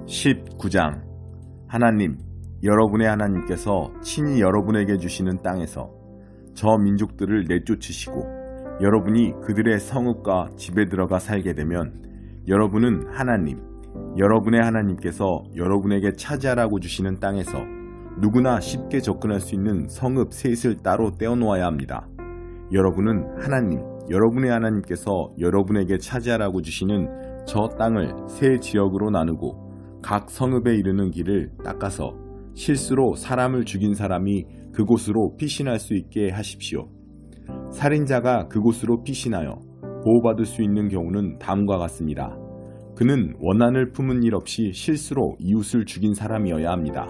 19장. 하나님, 여러분의 하나님께서 친히 여러분에게 주시는 땅에서 저 민족들을 내쫓으시고 여러분이 그들의 성읍과 집에 들어가 살게 되면 여러분은 하나님, 여러분의 하나님께서 여러분에게 차지하라고 주시는 땅에서 누구나 쉽게 접근할 수 있는 성읍 셋을 따로 떼어놓아야 합니다. 여러분은 하나님, 여러분의 하나님께서 여러분에게 차지하라고 주시는 저 땅을 세 지역으로 나누고 각 성읍에 이르는 길을 닦아서 실수로 사람을 죽인 사람이 그곳으로 피신할 수 있게 하십시오. 살인자가 그곳으로 피신하여 보호받을 수 있는 경우는 다음과 같습니다. 그는 원한을 품은 일 없이 실수로 이웃을 죽인 사람이어야 합니다.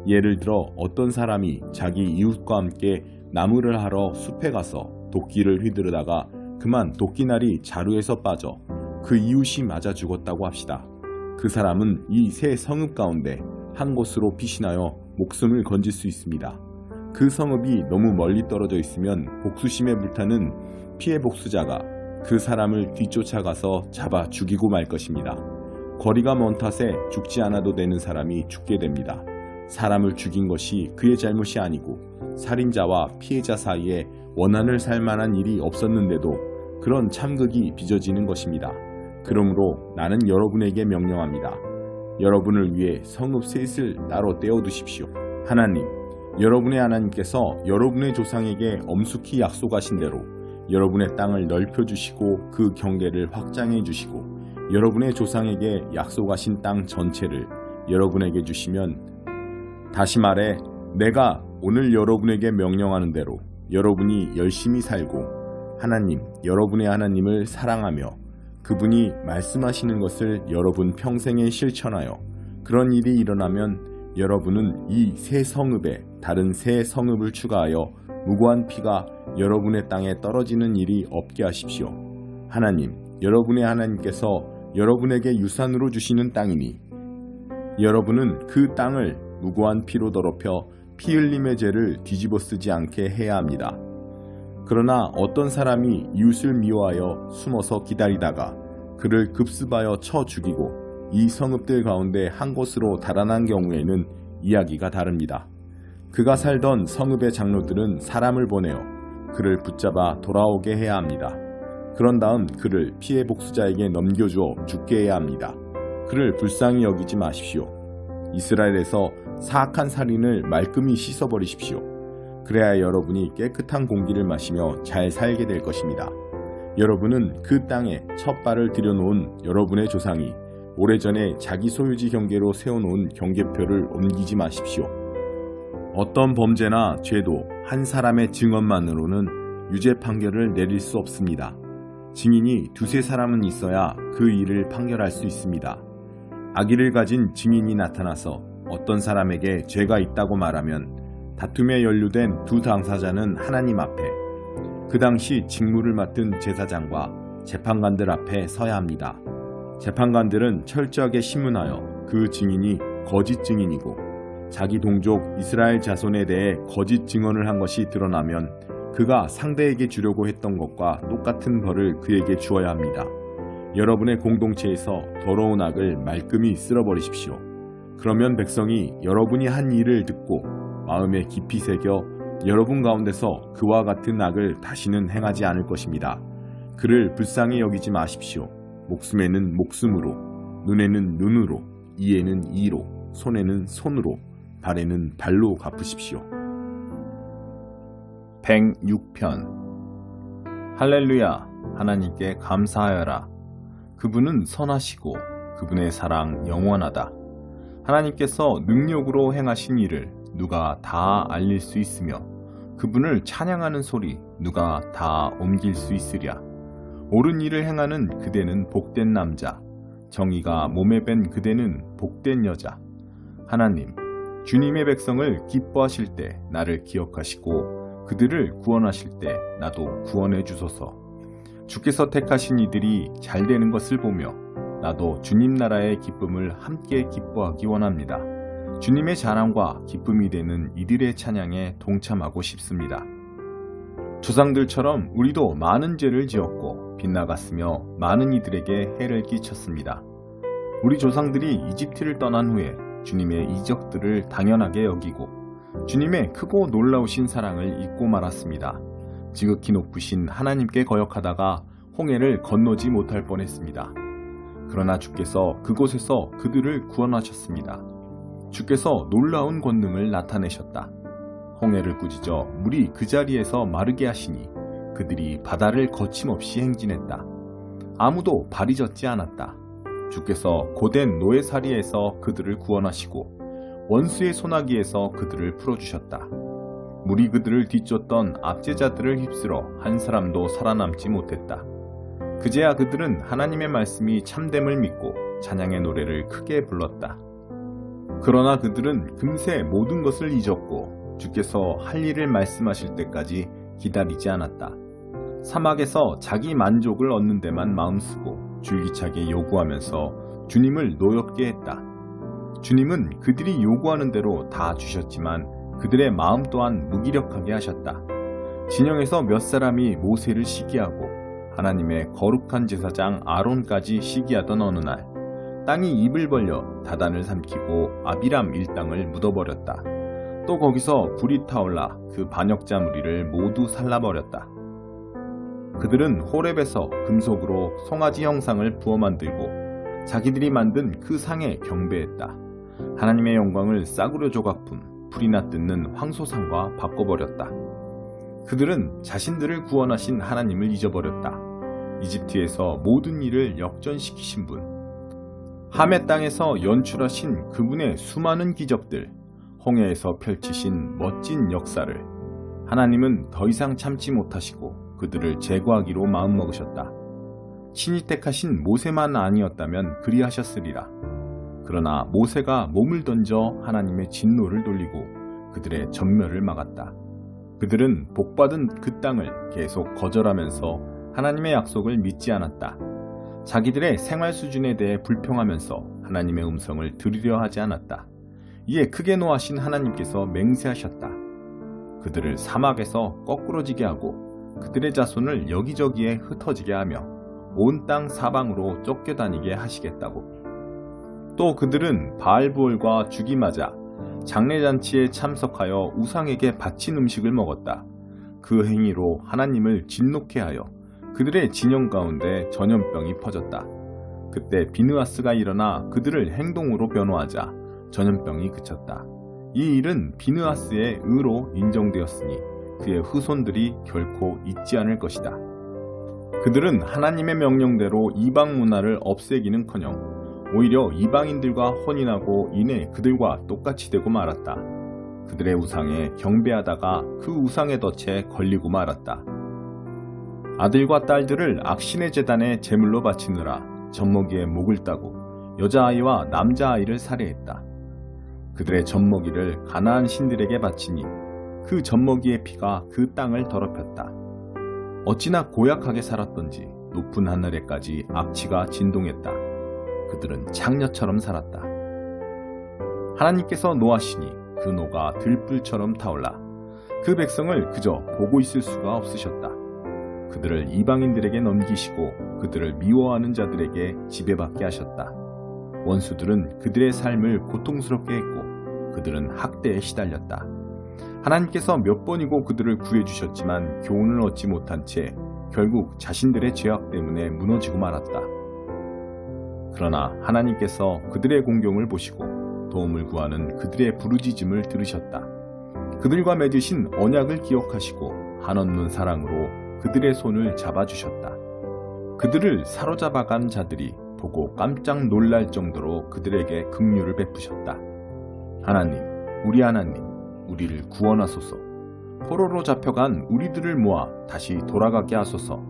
예를 들어 어떤 사람이 자기 이웃과 함께 나무를 하러 숲에 가서 도끼를 휘두르다가 그만 도끼날이 자루에서 빠져 그 이웃이 맞아 죽었다고 합시다. 그 사람은 이 세 성읍 가운데 한 곳으로 피신하여 목숨을 건질 수 있습니다. 그 성읍이 너무 멀리 떨어져 있으면 복수심에 불타는 피해 복수자가 그 사람을 뒤쫓아가서 잡아 죽이고 말 것입니다. 거리가 먼 탓에 죽지 않아도 되는 사람이 죽게 됩니다. 사람을 죽인 것이 그의 잘못이 아니고 살인자와 피해자 사이에 원한을 살 만한 일이 없었는데도 그런 참극이 빚어지는 것입니다. 그러므로 나는 여러분에게 명령합니다. 여러분을 위해 성읍 셋을 따로 떼어두십시오. 하나님, 여러분의 하나님께서 여러분의 조상에게 엄숙히 약속하신 대로 여러분의 땅을 넓혀주시고 그 경계를 확장해 주시고 여러분의 조상에게 약속하신 땅 전체를 여러분에게 주시면, 다시 말해 내가 오늘 여러분에게 명령하는 대로 여러분이 열심히 살고 하나님, 여러분의 하나님을 사랑하며 그분이 말씀하시는 것을 여러분 평생에 실천하여 그런 일이 일어나면 여러분은 이 세 성읍에 다른 세 성읍을 추가하여 무고한 피가 여러분의 땅에 떨어지는 일이 없게 하십시오. 하나님, 여러분의 하나님께서 여러분에게 유산으로 주시는 땅이니 여러분은 그 땅을 무고한 피로 더럽혀 피 흘림의 죄를 뒤집어 쓰지 않게 해야 합니다. 그러나 어떤 사람이 이웃을 미워하여 숨어서 기다리다가 그를 급습하여 쳐 죽이고 이 성읍들 가운데 한 곳으로 달아난 경우에는 이야기가 다릅니다. 그가 살던 성읍의 장로들은 사람을 보내어 그를 붙잡아 돌아오게 해야 합니다. 그런 다음 그를 피해 복수자에게 넘겨주어 죽게 해야 합니다. 그를 불쌍히 여기지 마십시오. 이스라엘에서 사악한 살인을 말끔히 씻어버리십시오. 그래야 여러분이 깨끗한 공기를 마시며 잘 살게 될 것입니다. 여러분은 그 땅에 첫 발을 들여놓은 여러분의 조상이 오래전에 자기 소유지 경계로 세워놓은 경계표를 옮기지 마십시오. 어떤 범죄나 죄도 한 사람의 증언만으로는 유죄 판결을 내릴 수 없습니다. 증인이 두세 사람은 있어야 그 일을 판결할 수 있습니다. 악의를 가진 증인이 나타나서 어떤 사람에게 죄가 있다고 말하면 다툼에 연루된 두 당사자는 하나님 앞에 그 당시 직무를 맡은 제사장과 재판관들 앞에 서야 합니다. 재판관들은 철저하게 신문하여 그 증인이 거짓 증인이고 자기 동족 이스라엘 자손에 대해 거짓 증언을 한 것이 드러나면 그가 상대에게 주려고 했던 것과 똑같은 벌을 그에게 주어야 합니다. 여러분의 공동체에서 더러운 악을 말끔히 쓸어버리십시오. 그러면 백성이 여러분이 한 일을 듣고 마음에 깊이 새겨 여러분 가운데서 그와 같은 악을 다시는 행하지 않을 것입니다. 그를 불쌍히 여기지 마십시오. 목숨에는 목숨으로, 눈에는 눈으로, 이에는 이로, 손에는 손으로, 발에는 발로 갚으십시오. 106편. 할렐루야, 하나님께 감사하여라. 그분은 선하시고 그분의 사랑 영원하다. 하나님께서 능력으로 행하신 일을 누가 다 알릴 수 있으며 그분을 찬양하는 소리 누가 다 옮길 수 있으랴. 옳은 일을 행하는 그대는 복된 남자, 정의가 몸에 밴 그대는 복된 여자. 하나님, 주님의 백성을 기뻐하실 때 나를 기억하시고 그들을 구원하실 때 나도 구원해 주소서. 주께서 택하신 이들이 잘 되는 것을 보며 나도 주님 나라의 기쁨을 함께 기뻐하기 원합니다. 주님의 자랑과 기쁨이 되는 이들의 찬양에 동참하고 싶습니다. 조상들처럼 우리도 많은 죄를 지었고 빗나갔으며 많은 이들에게 해를 끼쳤습니다. 우리 조상들이 이집트를 떠난 후에 주님의 이적들을 당연하게 여기고 주님의 크고 놀라우신 사랑을 잊고 말았습니다. 지극히 높으신 하나님께 거역하다가 홍해를 건너지 못할 뻔했습니다. 그러나 주께서 그곳에서 그들을 구원하셨습니다. 주께서 놀라운 권능을 나타내셨다. 홍해를 꾸짖어 물이 그 자리에서 마르게 하시니 그들이 바다를 거침없이 행진했다. 아무도 발이 젖지 않았다. 주께서 고된 노예살이에서 그들을 구원하시고 원수의 소나기에서 그들을 풀어주셨다. 물이 그들을 뒤쫓던 압제자들을 휩쓸어 한 사람도 살아남지 못했다. 그제야 그들은 하나님의 말씀이 참됨을 믿고 찬양의 노래를 크게 불렀다. 그러나 그들은 금세 모든 것을 잊었고 주께서 할 일을 말씀하실 때까지 기다리지 않았다. 사막에서 자기 만족을 얻는 데만 마음쓰고 줄기차게 요구하면서 주님을 노엽게 했다. 주님은 그들이 요구하는 대로 다 주셨지만 그들의 마음 또한 무기력하게 하셨다. 진영에서 몇 사람이 모세를 시기하고 하나님의 거룩한 제사장 아론까지 시기하던 어느 날 땅이 입을 벌려 다단을 삼키고 아비람 일당을 묻어버렸다. 또 거기서 불이 타올라 그 반역자 무리를 모두 살라버렸다. 그들은 호렙에서 금속으로 송아지 형상을 부어 만들고 자기들이 만든 그 상에 경배했다. 하나님의 영광을 싸구려 조각품 불이나 뜯는 황소상과 바꿔버렸다. 그들은 자신들을 구원하신 하나님을 잊어버렸다. 이집트에서 모든 일을 역전시키신 분, 함의 땅에서 연출하신 그분의 수많은 기적들, 홍해에서 펼치신 멋진 역사를 하나님은 더 이상 참지 못하시고 그들을 제거하기로 마음먹으셨다. 친히 택하신 모세만 아니었다면 그리하셨으리라. 그러나 모세가 몸을 던져 하나님의 진노를 돌리고 그들의 전멸을 막았다. 그들은 복받은 그 땅을 계속 거절하면서 하나님의 약속을 믿지 않았다. 자기들의 생활 수준에 대해 불평하면서 하나님의 음성을 들으려 하지 않았다. 이에 크게 노하신 하나님께서 맹세하셨다. 그들을 사막에서 거꾸러지게 하고 그들의 자손을 여기저기에 흩어지게 하며 온 땅 사방으로 쫓겨다니게 하시겠다고. 또 그들은 바알부올과 죽이 맞아 장례잔치에 참석하여 우상에게 바친 음식을 먹었다. 그 행위로 하나님을 진노케 하여 그들의 진영 가운데 전염병이 퍼졌다. 그때 비느하스가 일어나 그들을 행동으로 변호하자 전염병이 그쳤다. 이 일은 비느하스의 의로 인정되었으니 그의 후손들이 결코 잊지 않을 것이다. 그들은 하나님의 명령대로 이방 문화를 없애기는커녕 오히려 이방인들과 혼인하고 이내 그들과 똑같이 되고 말았다. 그들의 우상에 경배하다가 그 우상의 덫에 걸리고 말았다. 아들과 딸들을 악신의 제단에 제물로 바치느라 젖먹이의 목을 따고 여자아이와 남자아이를 살해했다. 그들의 젖먹이를 가나안 신들에게 바치니 그 젖먹이의 피가 그 땅을 더럽혔다. 어찌나 고약하게 살았던지 높은 하늘에까지 악취가 진동했다. 그들은 창녀처럼 살았다. 하나님께서 노하시니 그 노가 들불처럼 타올라 그 백성을 그저 보고 있을 수가 없으셨다. 그들을 이방인들에게 넘기시고 그들을 미워하는 자들에게 지배받게 하셨다. 원수들은 그들의 삶을 고통스럽게 했고 그들은 학대에 시달렸다. 하나님께서 몇 번이고 그들을 구해주셨지만 교훈을 얻지 못한 채 결국 자신들의 죄악 때문에 무너지고 말았다. 그러나 하나님께서 그들의 공경을 보시고 도움을 구하는 그들의 부르짖음을 들으셨다. 그들과 맺으신 언약을 기억하시고 한없는 사랑으로 그들의 손을 잡아주셨다. 그들을 사로잡아간 자들이 보고 깜짝 놀랄 정도로 그들에게 긍휼을 베푸셨다. 하나님, 우리 하나님, 우리를 구원하소서. 포로로 잡혀간 우리들을 모아 다시 돌아가게 하소서.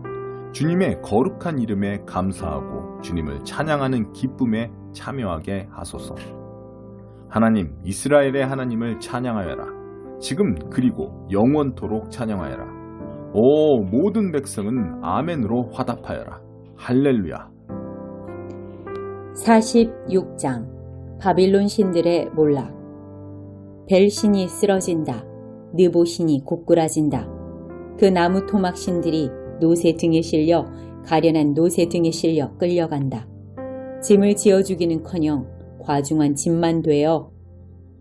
주님의 거룩한 이름에 감사하고 주님을 찬양하는 기쁨에 참여하게 하소서. 하나님, 이스라엘의 하나님을 찬양하여라. 지금 그리고 영원토록 찬양하여라. 오, 모든 백성은 아멘으로 화답하여라. 할렐루야. 46장 바빌론 신들의 몰락. 벨신이 쓰러진다. 느보신이 고꾸라진다. 그 나무 토막 신들이 노새 등에 실려 가련한 노새 등에 실려 끌려간다. 짐을 지어주기는커녕 과중한 짐만 되어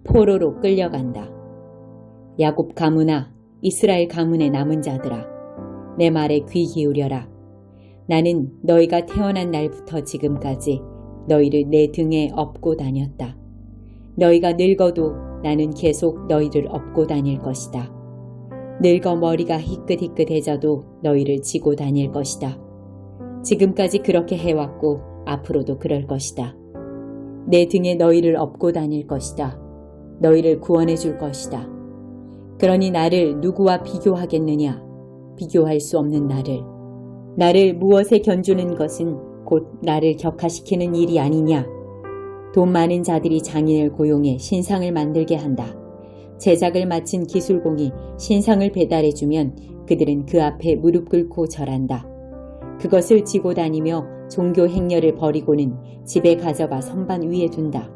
포로로 끌려간다. 야곱 가문아, 이스라엘 가문의 남은 자들아, 내 말에 귀 기울여라. 나는 너희가 태어난 날부터 지금까지 너희를 내 등에 업고 다녔다. 너희가 늙어도 나는 계속 너희를 업고 다닐 것이다. 늙어 머리가 희끗희끗해져도 너희를 지고 다닐 것이다. 지금까지 그렇게 해왔고 앞으로도 그럴 것이다. 내 등에 너희를 업고 다닐 것이다. 너희를 구원해 줄 것이다. 그러니 나를 누구와 비교하겠느냐? 비교할 수 없는 나를 무엇에 견주는 것은 곧 나를 격하시키는 일이 아니냐? 돈 많은 자들이 장인을 고용해 신상을 만들게 한다. 제작을 마친 기술공이 신상을 배달해주면 그들은 그 앞에 무릎 꿇고 절한다. 그것을 지고 다니며 종교 행렬을 벌이고는 집에 가져가 선반 위에 둔다.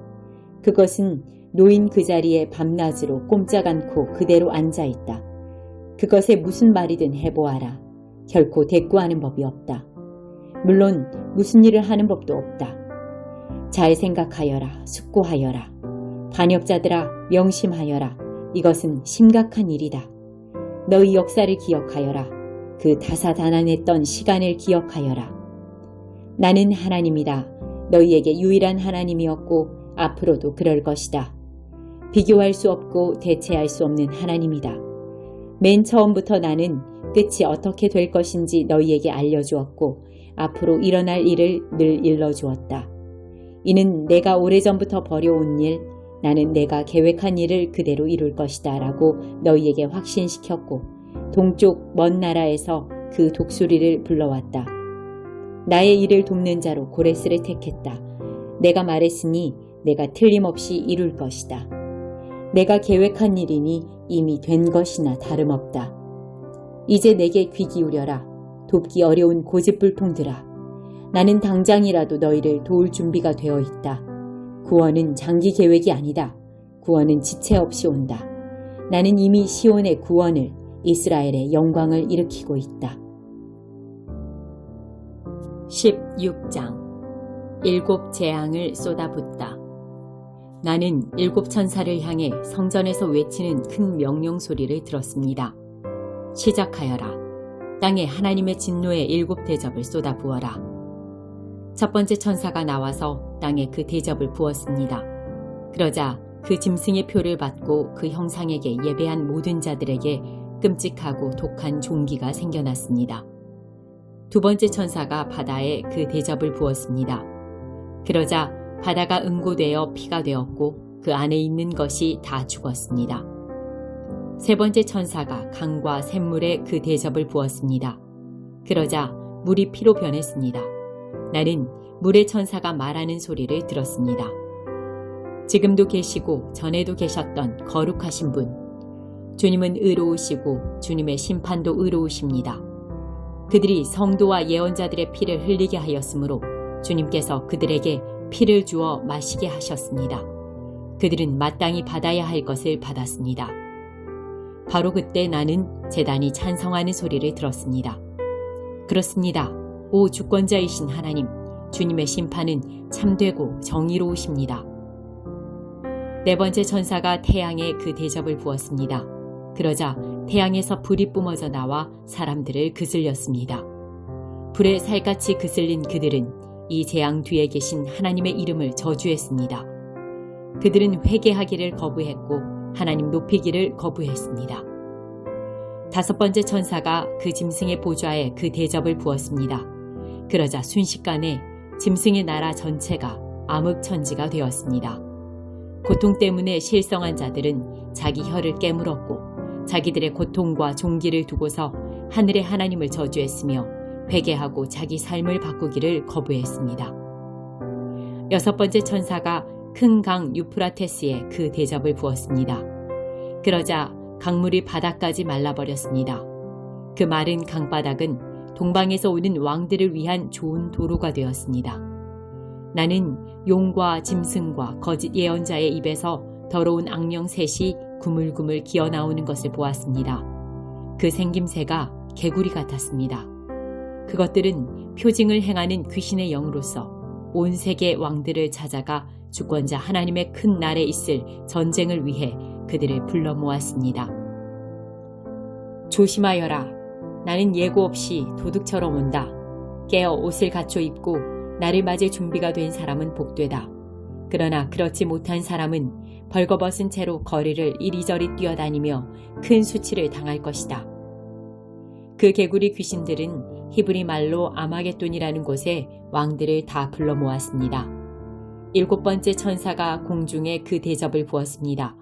그것은 노인 그 자리에 밤낮으로 꼼짝 않고 그대로 앉아있다. 그것에 무슨 말이든 해보아라. 결코 대꾸하는 법이 없다. 물론 무슨 일을 하는 법도 없다. 잘 생각하여라. 숙고하여라. 반역자들아, 명심하여라. 이것은 심각한 일이다. 너희 역사를 기억하여라. 그 다사다난했던 시간을 기억하여라. 나는 하나님이다. 너희에게 유일한 하나님이었고 앞으로도 그럴 것이다. 비교할 수 없고 대체할 수 없는 하나님이다. 맨 처음부터 나는 끝이 어떻게 될 것인지 너희에게 알려주었고 앞으로 일어날 일을 늘 일러주었다. 이는 내가 오래전부터 벌여온 일, 나는 내가 계획한 일을 그대로 이룰 것이다 라고 너희에게 확신시켰고 동쪽 먼 나라에서 그 독수리를 불러왔다. 나의 일을 돕는 자로 고레스를 택했다. 내가 말했으니 내가 틀림없이 이룰 것이다. 내가 계획한 일이니 이미 된 것이나 다름없다. 이제 내게 귀 기울여라. 돕기 어려운 고집불통들아. 나는 당장이라도 너희를 도울 준비가 되어 있다. 구원은 장기 계획이 아니다. 구원은 지체 없이 온다. 나는 이미 시온의 구원을, 이스라엘의 영광을 일으키고 있다. 16장 일곱 재앙을 쏟아붓다. 나는 일곱 천사를 향해 성전에서 외치는 큰 명령 소리를 들었습니다. 시작하여라. 땅에 하나님의 진노의 일곱 대접을 쏟아부어라. 첫 번째 천사가 나와서 땅에 그 대접을 부었습니다. 그러자 그 짐승의 표를 받고 그 형상에게 예배한 모든 자들에게 끔찍하고 독한 종기가 생겨났습니다. 두 번째 천사가 바다에 그 대접을 부었습니다. 그러자 바다가 응고되어 피가 되었고 그 안에 있는 것이 다 죽었습니다. 세 번째 천사가 강과 샘물에 그 대접을 부었습니다. 그러자 물이 피로 변했습니다. 나는 물의 천사가 말하는 소리를 들었습니다. 지금도 계시고 전에도 계셨던 거룩하신 분, 주님은 의로우시고 주님의 심판도 의로우십니다. 그들이 성도와 예언자들의 피를 흘리게 하였으므로 주님께서 그들에게 피를 주어 마시게 하셨습니다. 그들은 마땅히 받아야 할 것을 받았습니다. 바로 그때 나는 제단이 찬성하는 소리를 들었습니다. 그렇습니다. 오 주권자이신 하나님, 주님의 심판은 참되고 정의로우십니다. 네 번째 천사가 태양에 그 대접을 부었습니다. 그러자 태양에서 불이 뿜어져 나와 사람들을 그슬렸습니다. 불에 살같이 그슬린 그들은 이 재앙 뒤에 계신 하나님의 이름을 저주했습니다. 그들은 회개하기를 거부했고 하나님 높이기를 거부했습니다. 다섯 번째 천사가 그 짐승의 보좌에 그 대접을 부었습니다. 그러자 순식간에 짐승의 나라 전체가 암흑천지가 되었습니다. 고통 때문에 실성한 자들은 자기 혀를 깨물었고 자기들의 고통과 종기를 두고서 하늘의 하나님을 저주했으며 회개하고 자기 삶을 바꾸기를 거부했습니다. 여섯 번째 천사가 큰 강 유프라테스에 그 대접을 부었습니다. 그러자 강물이 바닥까지 말라버렸습니다. 그 마른 강바닥은 동방에서 오는 왕들을 위한 좋은 도로가 되었습니다. 나는 용과 짐승과 거짓 예언자의 입에서 더러운 악령 셋이 구물구물 기어나오는 것을 보았습니다. 그 생김새가 개구리 같았습니다. 그것들은 표징을 행하는 귀신의 영으로서 온 세계 왕들을 찾아가 주권자 하나님의 큰 날에 있을 전쟁을 위해 그들을 불러 모았습니다. 조심하여라. 나는 예고 없이 도둑처럼 온다. 깨어 옷을 갖춰 입고 나를 맞을 준비가 된 사람은 복되다. 그러나 그렇지 못한 사람은 벌거벗은 채로 거리를 이리저리 뛰어다니며 큰 수치를 당할 것이다. 그 개구리 귀신들은 히브리 말로 아마겟돈이라는 곳에 왕들을 다 불러 모았습니다. 7번째 천사가 공중에 그 대접을 부었습니다.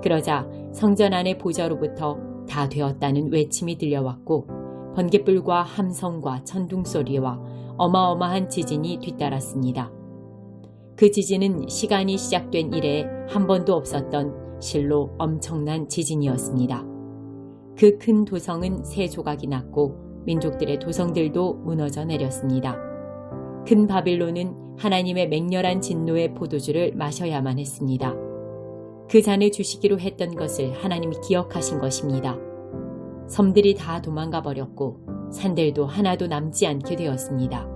그러자 성전 안의 보좌로부터 다 되었다는 외침이 들려왔고 번갯불과 함성과 천둥소리와 어마어마한 지진이 뒤따랐습니다. 그 지진은 시간이 시작된 이래 한 번도 없었던 실로 엄청난 지진이었습니다. 그 큰 도성은 세 조각이 났고 민족들의 도성들도 무너져 내렸습니다. 큰 바빌론은 하나님의 맹렬한 진노의 포도주를 마셔야만 했습니다. 그 잔을 주시기로 했던 것을 하나님이 기억하신 것입니다. 섬들이 다 도망가 버렸고 산들도 하나도 남지 않게 되었습니다.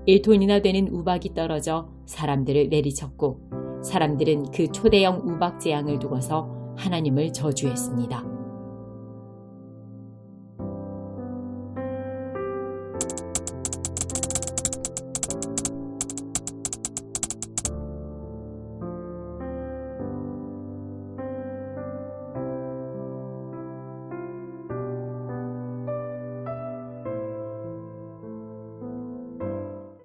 1톤이나 되는 우박이 떨어져 사람들을 내리쳤고 사람들은 그 초대형 우박 재앙을 두고서 하나님을 저주했습니다.